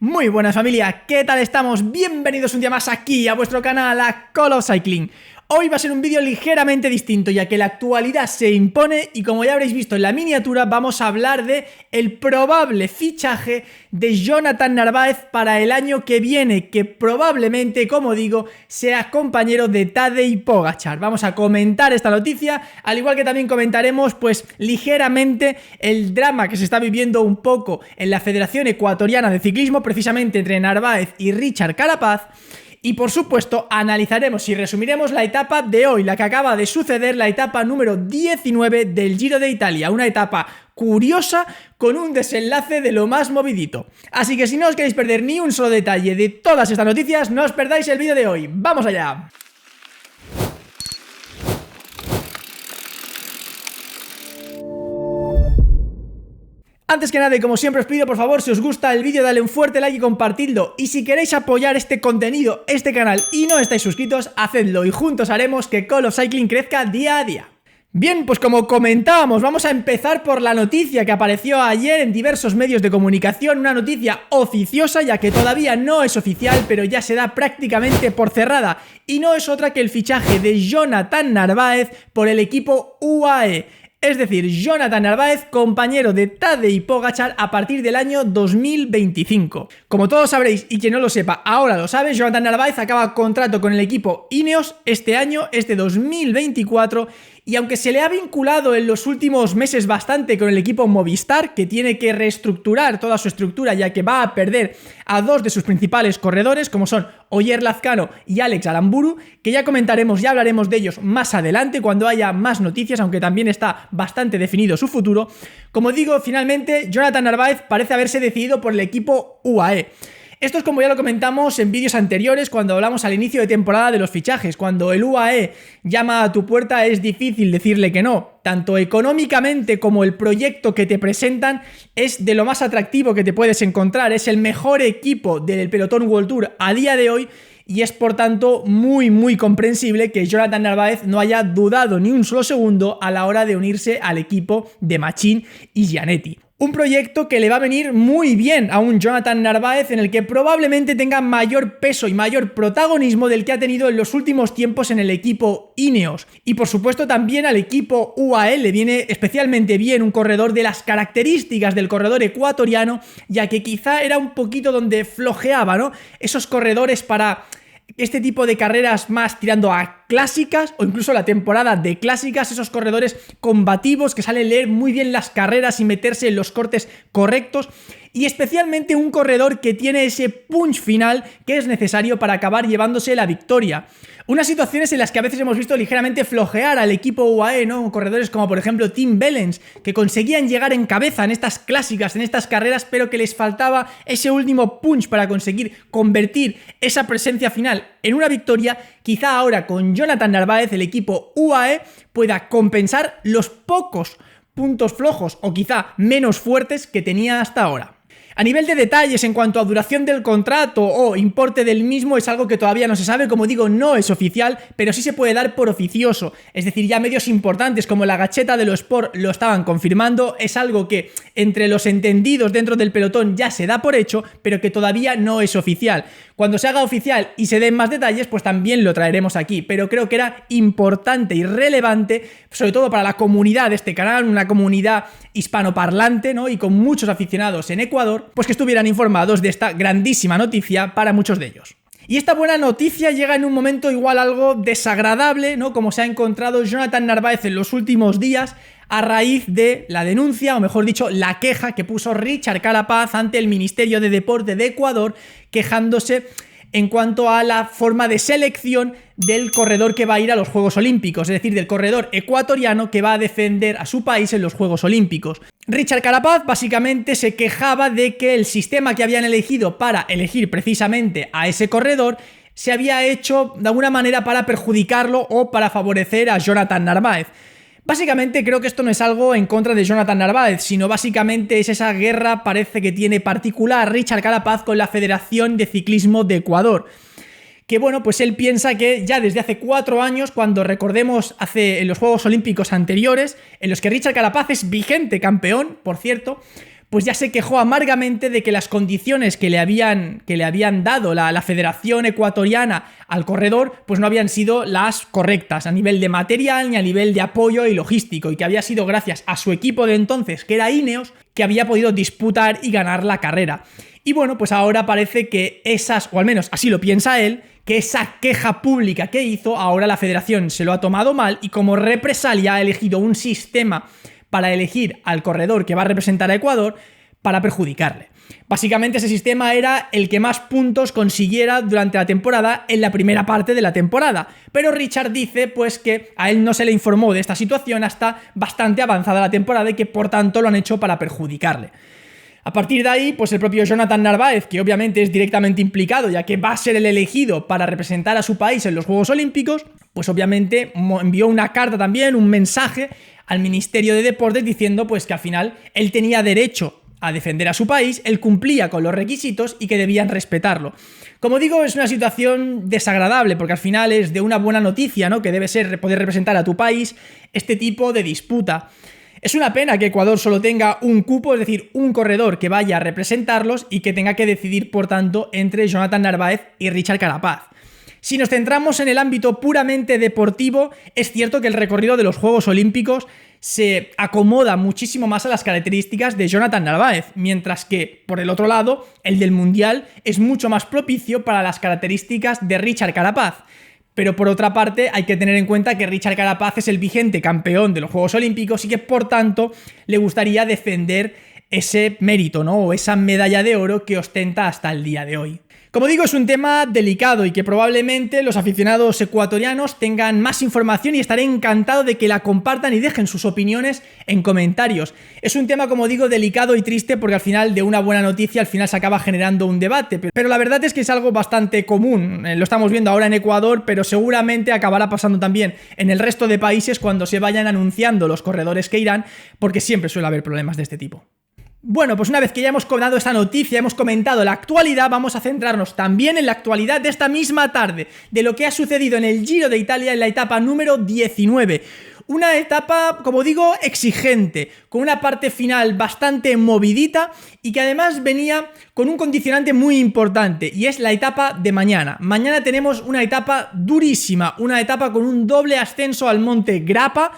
Muy buenas familia, ¿qué tal estamos? Bienvenidos un día más aquí a vuestro canal, a Call of Cycling. Hoy va a ser un vídeo ligeramente distinto, ya que la actualidad se impone y como ya habréis visto en la miniatura, vamos a hablar de el probable fichaje de Jonathan Narváez para el año que viene, que probablemente, como digo, sea compañero de Tadej Pogačar. Vamos a comentar esta noticia, al igual que también comentaremos, pues, ligeramente el drama que se está viviendo un poco en la Federación Ecuatoriana de Ciclismo, precisamente entre Narváez y Richard Carapaz. Y por supuesto analizaremos y resumiremos la etapa de hoy, la que acaba de suceder, la etapa número 19 del Giro de Italia, una etapa curiosa con un desenlace de lo más movidito. Así que si no os queréis perder ni un solo detalle de todas estas noticias, no os perdáis el vídeo de hoy. ¡Vamos allá! Antes que nada y como siempre os pido por favor, si os gusta el vídeo dale un fuerte like y compartidlo, y si queréis apoyar este contenido, este canal y no estáis suscritos, hacedlo y juntos haremos que Call of Cycling crezca día a día. Bien, pues como comentábamos, vamos a empezar por la noticia que apareció ayer en diversos medios de comunicación, una noticia oficiosa ya que todavía no es oficial, pero ya se da prácticamente por cerrada, y no es otra que el fichaje de Jonathan Narváez por el equipo UAE. Es decir, Jonathan Narváez, compañero de Tadej Pogačar a partir del año 2025. Como todos sabréis, y quien no lo sepa ahora lo sabe, Jonathan Narváez acaba contrato con el equipo Ineos este año, este 2024, y aunque se le ha vinculado en los últimos meses bastante con el equipo Movistar, que tiene que reestructurar toda su estructura ya que va a perder a dos de sus principales corredores, como son Oyer Lazcano y Alex Aramburu, que ya comentaremos y hablaremos de ellos más adelante cuando haya más noticias, aunque también está bastante definido su futuro. Como digo, finalmente Jonathan Narváez parece haberse decidido por el equipo UAE. Esto es como ya lo comentamos en vídeos anteriores cuando hablamos al inicio de temporada de los fichajes. Cuando el UAE llama a tu puerta es difícil decirle que no. Tanto económicamente como el proyecto que te presentan es de lo más atractivo que te puedes encontrar. Es el mejor equipo del pelotón World Tour a día de hoy y es por tanto muy comprensible que Jonathan Narváez no haya dudado ni un solo segundo a la hora de unirse al equipo de Machín y Gianetti. Un proyecto que le va a venir muy bien a un Jonathan Narváez en el que probablemente tenga mayor peso y mayor protagonismo del que ha tenido en los últimos tiempos en el equipo Ineos. Y por supuesto también al equipo UAE le viene especialmente bien un corredor de las características del corredor ecuatoriano, ya que quizá era un poquito donde flojeaba, ¿no? Esos corredores para este tipo de carreras más tirando a clásicas o incluso la temporada de clásicas, esos corredores combativos que saben leer muy bien las carreras y meterse en los cortes correctos, y especialmente un corredor que tiene ese punch final que es necesario para acabar llevándose la victoria. Unas situaciones en las que a veces hemos visto ligeramente flojear al equipo UAE, ¿no? Corredores como por ejemplo Tim Wellens, que conseguían llegar en cabeza en estas clásicas, en estas carreras, pero que les faltaba ese último punch para conseguir convertir esa presencia final en una victoria. Quizá ahora con Jonathan Narváez el equipo UAE pueda compensar los pocos puntos flojos o quizá menos fuertes que tenía hasta ahora. A nivel de detalles en cuanto a duración del contrato o importe del mismo es algo que todavía no se sabe, como digo, no es oficial, pero sí se puede dar por oficioso, es decir, ya medios importantes como la Gacheta de los Sport lo estaban confirmando, es algo que entre los entendidos dentro del pelotón ya se da por hecho, pero que todavía no es oficial. Cuando se haga oficial y se den más detalles, pues también lo traeremos aquí, pero creo que era importante y relevante, sobre todo para la comunidad de este canal, una comunidad hispanoparlante, ¿no? Y con muchos aficionados en Ecuador, pues que estuvieran informados de esta grandísima noticia para muchos de ellos. Y esta buena noticia llega en un momento igual algo desagradable, ¿no? Como se ha encontrado Jonathan Narváez en los últimos días a raíz de la denuncia, o mejor dicho, la queja que puso Richard Carapaz ante el Ministerio de Deporte de Ecuador, quejándose en cuanto a la forma de selección del corredor que va a ir a los Juegos Olímpicos, es decir, del corredor ecuatoriano que va a defender a su país en los Juegos Olímpicos. Richard Carapaz básicamente se quejaba de que el sistema que habían elegido para elegir precisamente a ese corredor se había hecho de alguna manera para perjudicarlo o para favorecer a Jonathan Narváez. Básicamente creo que esto no es algo en contra de Jonathan Narváez, sino básicamente es esa guerra, parece que tiene particular Richard Carapaz con la Federación de Ciclismo de Ecuador. Que bueno, pues él piensa que ya desde hace 4 años, cuando recordemos en los Juegos Olímpicos anteriores, en los que Richard Carapaz es vigente campeón, por cierto, pues ya se quejó amargamente de que las condiciones que le habían dado la Federación Ecuatoriana al corredor pues no habían sido las correctas a nivel de material ni a nivel de apoyo y logístico, y que había sido gracias a su equipo de entonces, que era Ineos, que había podido disputar y ganar la carrera. Y bueno, pues ahora parece que o al menos así lo piensa él, que esa queja pública que hizo, ahora la federación se lo ha tomado mal y como represalia ha elegido un sistema para elegir al corredor que va a representar a Ecuador para perjudicarle. Básicamente ese sistema era el que más puntos consiguiera durante la temporada en la primera parte de la temporada, pero Richard dice pues que a él no se le informó de esta situación hasta bastante avanzada la temporada y que por tanto lo han hecho para perjudicarle. A partir de ahí, pues el propio Jonathan Narváez, que obviamente es directamente implicado, ya que va a ser el elegido para representar a su país en los Juegos Olímpicos, pues obviamente envió una carta también, un mensaje al Ministerio de Deportes diciendo pues que al final él tenía derecho a defender a su país, él cumplía con los requisitos y que debían respetarlo. Como digo, es una situación desagradable porque al final es de una buena noticia, ¿no?, que debe ser poder representar a tu país este tipo de disputa. Es una pena que Ecuador solo tenga un cupo, es decir, un corredor que vaya a representarlos y que tenga que decidir, por tanto, entre Jonathan Narváez y Richard Carapaz. Si nos centramos en el ámbito puramente deportivo, es cierto que el recorrido de los Juegos Olímpicos se acomoda muchísimo más a las características de Jonathan Narváez, mientras que, por el otro lado, el del Mundial es mucho más propicio para las características de Richard Carapaz. Pero por otra parte hay que tener en cuenta que Richard Carapaz es el vigente campeón de los Juegos Olímpicos y que por tanto le gustaría defender ese mérito, ¿no?, o esa medalla de oro que ostenta hasta el día de hoy. Como digo, es un tema delicado y que probablemente los aficionados ecuatorianos tengan más información y estaré encantado de que la compartan y dejen sus opiniones en comentarios. Es un tema, como digo, delicado y triste porque al final de una buena noticia al final se acaba generando un debate, pero la verdad es que es algo bastante común. Lo estamos viendo ahora en Ecuador, pero seguramente acabará pasando también en el resto de países cuando se vayan anunciando los corredores que irán, porque siempre suele haber problemas de este tipo. Bueno, pues una vez que ya hemos dado esta noticia, hemos comentado la actualidad, vamos a centrarnos también en la actualidad de esta misma tarde, de lo que ha sucedido en el Giro de Italia en la etapa número 19. Una etapa, como digo, exigente, con una parte final bastante movidita y que además venía con un condicionante muy importante, y es la etapa de mañana. Mañana tenemos una etapa durísima, una etapa con un doble ascenso al monte Grappa,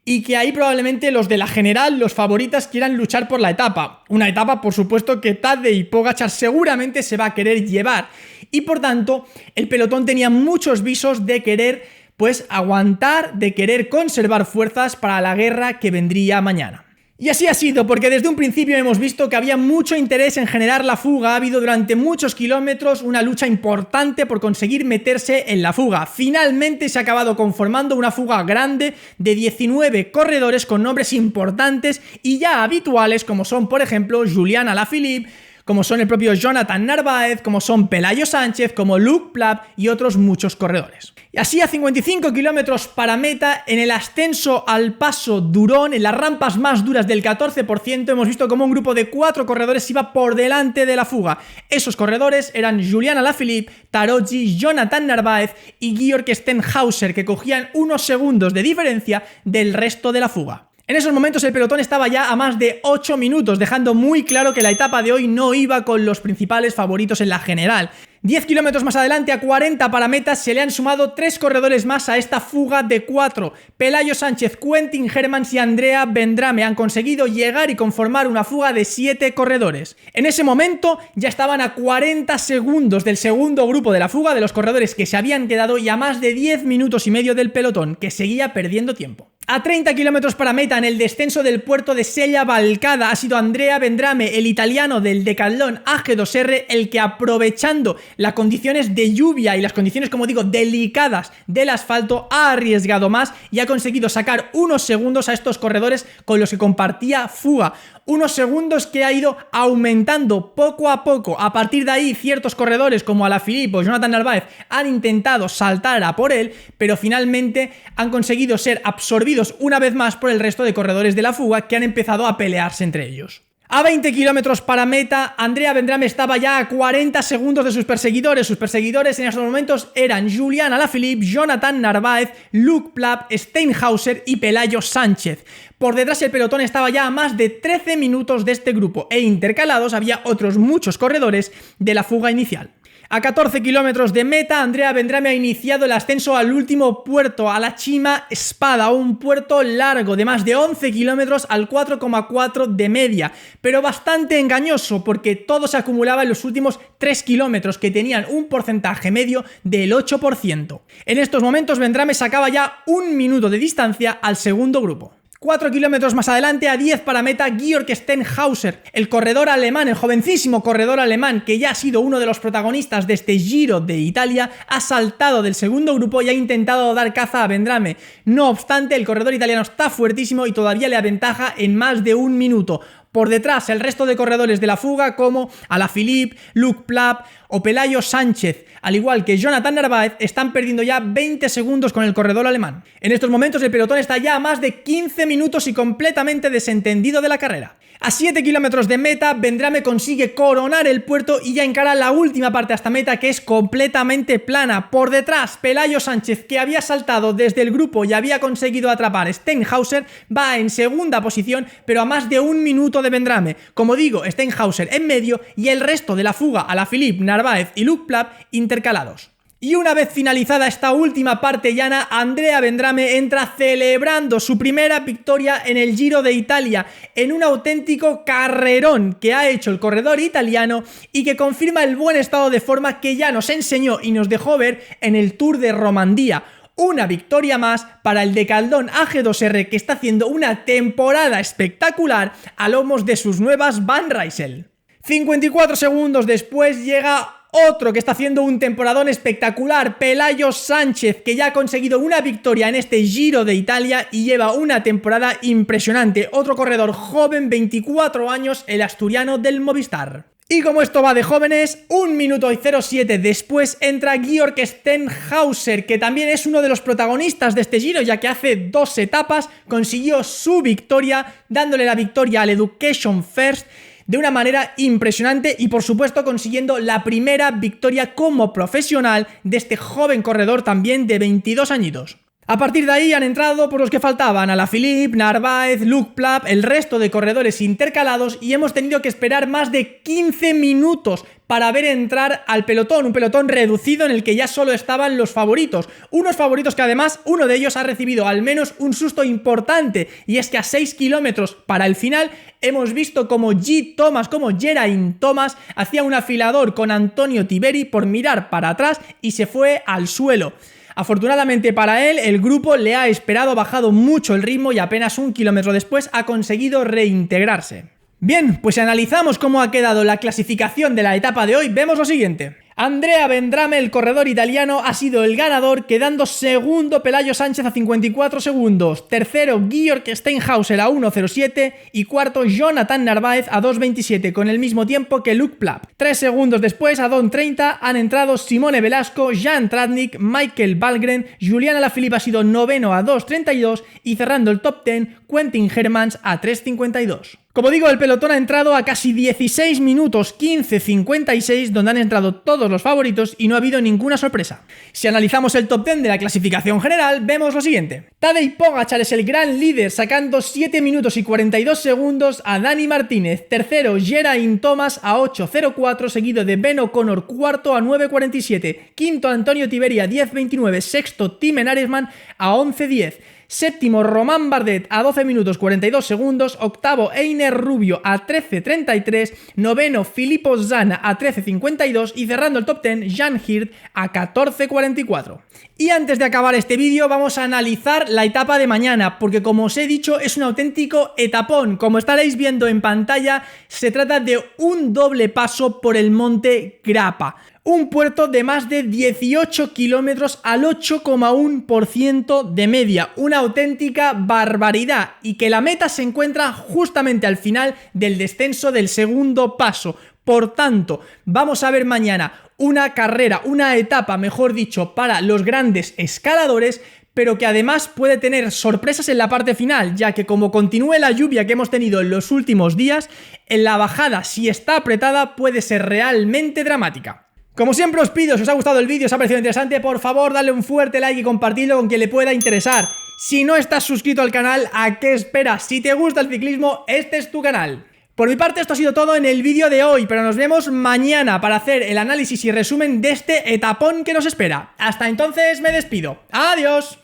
y que ahí probablemente los de la general, los favoritas, quieran luchar por la etapa. Una etapa, por supuesto, que Tadej y Pogačar seguramente se va a querer llevar. Y por tanto, el pelotón tenía muchos visos de querer, pues, aguantar, de querer conservar fuerzas para la guerra que vendría mañana. Y así ha sido, porque desde un principio hemos visto que había mucho interés en generar la fuga. Ha habido durante muchos kilómetros una lucha importante por conseguir meterse en la fuga. Finalmente se ha acabado conformando una fuga grande de 19 corredores con nombres importantes y ya habituales, como son, por ejemplo, Julian Alaphilippe, como son el propio Jonathan Narváez, como son Pelayo Sánchez, como Luke Plapp y otros muchos corredores. Y así a 55 kilómetros para meta, en el ascenso al paso Durón, en las rampas más duras del 14%, hemos visto como un grupo de 4 corredores iba por delante de la fuga. Esos corredores eran Julian Alaphilippe, Taroggi, Jonathan Narváez y Georg Stenhauser, que cogían unos segundos de diferencia del resto de la fuga. En esos momentos el pelotón estaba ya a más de 8 minutos, dejando muy claro que la etapa de hoy no iba con los principales favoritos en la general. 10 kilómetros más adelante, a 40 para meta, se le han sumado 3 corredores más a esta fuga de 4. Pelayo Sánchez, Quentin Hermans y Andrea Vendrame han conseguido llegar y conformar una fuga de 7 corredores. En ese momento ya estaban a 40 segundos del segundo grupo de la fuga, de los corredores que se habían quedado, y a más de 10 minutos y medio del pelotón, que seguía perdiendo tiempo. A 30 kilómetros para meta, en el descenso del puerto de Sella Valcada, ha sido Andrea Vendrame, el italiano del Decathlon AG2R, el que, aprovechando las condiciones de lluvia y las condiciones, como digo, delicadas del asfalto, ha arriesgado más y ha conseguido sacar unos segundos a estos corredores con los que compartía fuga. Unos segundos que ha ido aumentando poco a poco. A partir de ahí, ciertos corredores como Alaphilippe o Jonathan Narváez han intentado saltar a por él, pero finalmente han conseguido ser absorbidos una vez más por el resto de corredores de la fuga, que han empezado a pelearse entre ellos. A 20 kilómetros para meta, Andrea Vendrame estaba ya a 40 segundos de sus perseguidores. Sus perseguidores en estos momentos eran Julian Alaphilippe, Jonathan Narváez, Luke Plapp, Steinhauser y Pelayo Sánchez. Por detrás el pelotón estaba ya a más de 13 minutos de este grupo e intercalados había otros muchos corredores de la fuga inicial. A 14 kilómetros de meta, Andrea Vendrame ha iniciado el ascenso al último puerto, a la Cima Spada, un puerto largo de más de 11 kilómetros al 4,4 de media, pero bastante engañoso porque todo se acumulaba en los últimos 3 kilómetros que tenían un porcentaje medio del 8%. En estos momentos Vendrame sacaba ya 1 minuto de distancia al segundo grupo. 4 kilómetros más adelante, a 10 para meta, Georg Steinhauser, el corredor alemán, el jovencísimo corredor alemán que ya ha sido uno de los protagonistas de este Giro de Italia, ha saltado del segundo grupo y ha intentado dar caza a Vendrame. No obstante, el corredor italiano está fuertísimo y todavía le aventaja en más de 1 minuto. Por detrás, el resto de corredores de la fuga como Alaphilippe, Luke Plapp o Pelayo Sánchez, al igual que Jonathan Narváez, están perdiendo ya 20 segundos con el corredor alemán. En estos momentos el pelotón está ya a más de 15 minutos y completamente desentendido de la carrera. A 7 kilómetros de meta, Vendrame consigue coronar el puerto y ya encara la última parte hasta meta, que es completamente plana. Por detrás, Pelayo Sánchez, que había saltado desde el grupo y había conseguido atrapar a Steinhauser, va en segunda posición, pero a más de 1 minuto de Vendrame. Como digo, Steinhauser en medio y el resto de la fuga, Alaphilippe, Narváez y Luke Plapp intercalados. Y una vez finalizada esta última parte llana, Andrea Vendrame entra celebrando su primera victoria en el Giro de Italia, en un auténtico carrerón que ha hecho el corredor italiano y que confirma el buen estado de forma que ya nos enseñó y nos dejó ver en el Tour de Romandía. Una victoria más para el Decathlon AG2R, que está haciendo una temporada espectacular a lomos de sus nuevas Van Rysel. 54 segundos después llega otro que está haciendo un temporadón espectacular, Pelayo Sánchez, que ya ha conseguido una victoria en este Giro de Italia y lleva una temporada impresionante. Otro corredor joven, 24 años, el asturiano del Movistar. Y como esto va de jóvenes, 1 minuto y 07 después entra Georg Steinhauser, que también es uno de los protagonistas de este Giro, ya que hace 2 etapas consiguió su victoria, dándole la victoria al Education First de una manera impresionante y por supuesto consiguiendo la primera victoria como profesional de este joven corredor también de 22 añitos. A partir de ahí han entrado por los que faltaban, Alaphilippe, Narváez, Luke Plapp, el resto de corredores intercalados y hemos tenido que esperar más de 15 minutos para ver entrar al pelotón, un pelotón reducido en el que ya solo estaban los favoritos. Unos favoritos que además uno de ellos ha recibido al menos un susto importante y es que a 6 kilómetros para el final hemos visto como Geraint Thomas hacía un afilador con Antonio Tiberi por mirar para atrás y se fue al suelo. Afortunadamente para él, el grupo le ha esperado, bajado mucho el ritmo y apenas 1 kilómetro después ha conseguido reintegrarse. Bien, pues si analizamos cómo ha quedado la clasificación de la etapa de hoy, vemos lo siguiente. Andrea Vendrame, el corredor italiano, ha sido el ganador, quedando segundo Pelayo Sánchez a 54 segundos, tercero Georg Steinhauser a 1.07 y cuarto Jonathan Narváez a 2.27, con el mismo tiempo que Luke Plapp. 3 segundos después, a 2.30, han entrado Simone Velasco, Jan Tratnik, Michael Valgren, Julian Alaphilippe ha sido noveno a 2.32 y cerrando el top 10, Quentin Hermans a 3.52. Como digo, el pelotón ha entrado a casi 16 minutos, 15.56, donde han entrado todos los favoritos y no ha habido ninguna sorpresa. Si analizamos el top 10 de la clasificación general, vemos lo siguiente. Tadej Pogačar es el gran líder, sacando 7 minutos y 42 segundos a Dani Martínez. Tercero, Geraint Thomas a 8.04, seguido de Ben O'Connor, cuarto a 9.47. Quinto, Antonio Tiberi a 10.29. Sexto, Timen Arensman a 11.10. Séptimo, Román Bardet a 12 minutos 42 segundos. Octavo, Einer Rubio a 13.33. Noveno, Filippo Zana a 13.52. Y cerrando el top 10, Jan Hirt a 14.44. Y antes de acabar este vídeo vamos a analizar la etapa de mañana, porque como os he dicho es un auténtico etapón. Como estaréis viendo en pantalla, se trata de un doble paso por el monte Grappa. Un puerto de más de 18 kilómetros al 8,1% de media. Una auténtica barbaridad. Y que la meta se encuentra justamente al final del descenso del segundo paso. Por tanto, vamos a ver mañana una carrera, una etapa, mejor dicho, para los grandes escaladores, pero que además puede tener sorpresas en la parte final, ya que como continúe la lluvia que hemos tenido en los últimos días, en la bajada, si está apretada, puede ser realmente dramática. Como siempre os pido, si os ha gustado el vídeo, os ha parecido interesante, por favor dale un fuerte like y compartidlo con quien le pueda interesar. Si no estás suscrito al canal, ¿a qué esperas? Si te gusta el ciclismo, este es tu canal. Por mi parte esto ha sido todo en el vídeo de hoy, pero nos vemos mañana para hacer el análisis y resumen de este etapón que nos espera. Hasta entonces me despido. ¡Adiós!